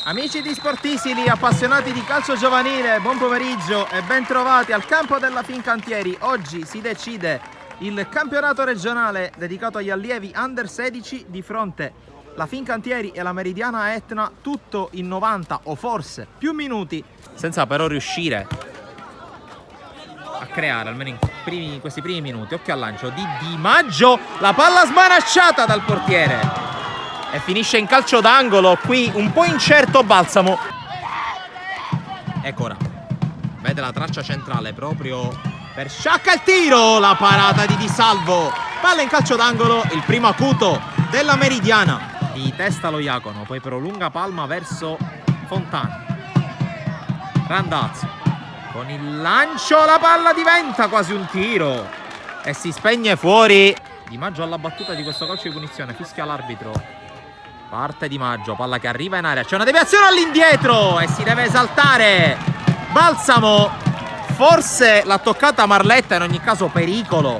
Amici di Sportisili, appassionati di calcio giovanile, buon pomeriggio e ben trovati al campo della Fincantieri. Oggi si decide il campionato regionale dedicato agli allievi under 16 di fronte la Fincantieri e la Meridiana Etna, tutto in 90 o forse più minuti, senza però riuscire a creare almeno in questi primi minuti. Occhio al lancio di Di Maggio, la palla smanacciata dal portiere e finisce in calcio d'angolo. Qui un po' incerto Balsamo. Ecco ora, vede la traccia centrale proprio per Sciacca, il tiro, la parata di Di Salvo, palla in calcio d'angolo, il primo acuto della Meridiana. Di testa lo Iacono, poi però lunga palma verso Fontana. Randazzo con il lancio, la palla diventa quasi un tiro e si spegne fuori. Di Maggio alla battuta di questo calcio di punizione, fischia l'arbitro. Parte Di Maggio, palla che arriva in area, c'è una deviazione all'indietro e si deve esaltare Balsamo. Forse l'ha toccata Marletta, in ogni caso pericolo.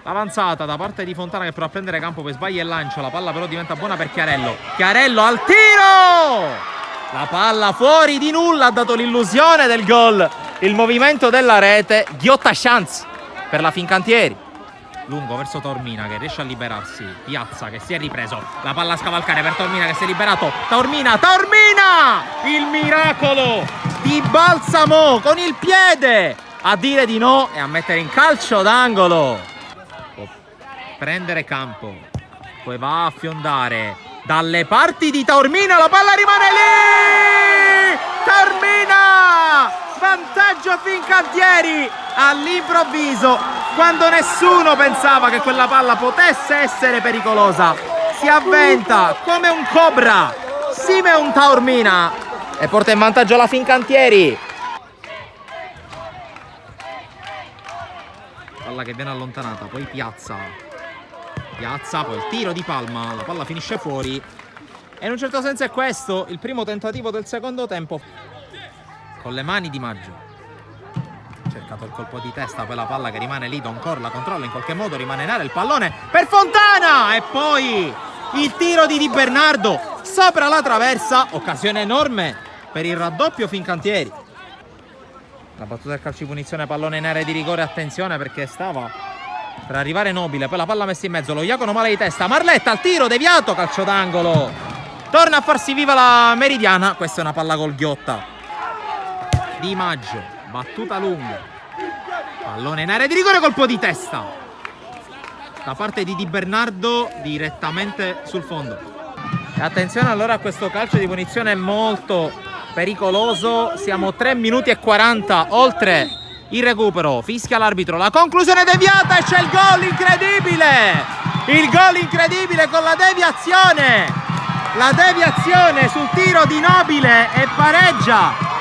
L'avanzata da parte di Fontana che prova a prendere campo, poi sbaglia il lancio, la palla però diventa buona per Chiarello. Chiarello al tiro! La palla fuori di nulla, ha dato l'illusione del gol. Il movimento della rete, ghiotta chance per la Fincantieri. Lungo verso Taormina che riesce a liberarsi. Piazza che si è ripreso. La palla a scavalcare per Taormina che si è liberato. Taormina! Il miracolo di Balsamo con il piede a dire di no e a mettere in calcio d'angolo. Può prendere campo, poi va a fiondare dalle parti di Taormina. La palla rimane lì! Taormina! Vantaggio Fincantieri all'improvviso, quando nessuno pensava che quella palla potesse essere pericolosa. Si avventa come un cobra Simeon Taormina e porta in vantaggio la Fincantieri. Palla che viene allontanata, poi Piazza, poi il tiro di Palma, la palla finisce fuori e in un certo senso è questo il primo tentativo del secondo tempo. Con le mani Di Maggio cercato il colpo di testa, poi la palla che rimane lì, Don Cor la controlla in qualche modo, rimane in area, il pallone per Fontana e poi il tiro di Di Bernardo sopra la traversa, occasione enorme per il raddoppio Fincantieri. La battuta del calcio di punizione, pallone in area di rigore, attenzione perché stava per arrivare Nobile, poi la palla messa in mezzo, lo Iacono male di testa, Marletta al tiro, deviato, calcio d'angolo, torna a farsi viva la Meridiana. Questa è una palla col ghiotta. Di Maggio, battuta lunga, pallone in area di rigore, colpo di testa da parte di Di Bernardo direttamente sul fondo. E attenzione allora a questo calcio di punizione molto pericoloso, siamo 3 minuti e 40 oltre il recupero, fischia l'arbitro, la conclusione deviata e c'è il gol incredibile, con la deviazione sul tiro di Nobile e pareggia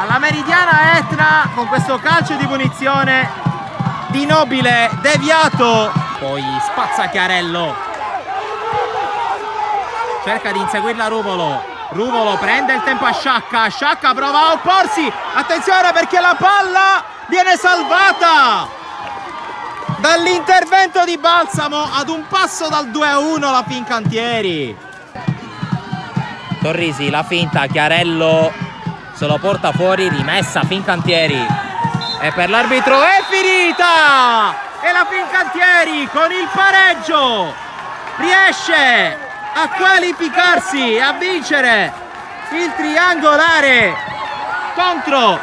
la Meridiana Etna con questo calcio di punizione di Nobile deviato. Poi spazza Chiarello, cerca di inseguirla Ruvolo prende il tempo a Sciacca prova a opporsi, attenzione perché la palla viene salvata dall'intervento di Balsamo ad un passo dal 2-1 la Fincantieri. Torrisi, la finta, Chiarello se lo porta fuori, rimessa Fincantieri e per l'arbitro è finita e la Fincantieri con il pareggio riesce a qualificarsi e a vincere il triangolare contro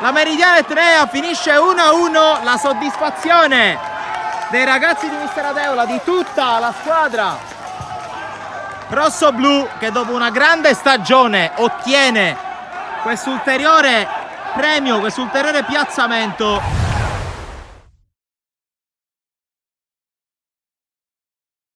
la Meridiana Etnea. Finisce 1-1, la soddisfazione dei ragazzi di Mister Adeola, di tutta la squadra rossoblu che dopo una grande stagione ottiene quest'ulteriore premio, quest'ulteriore piazzamento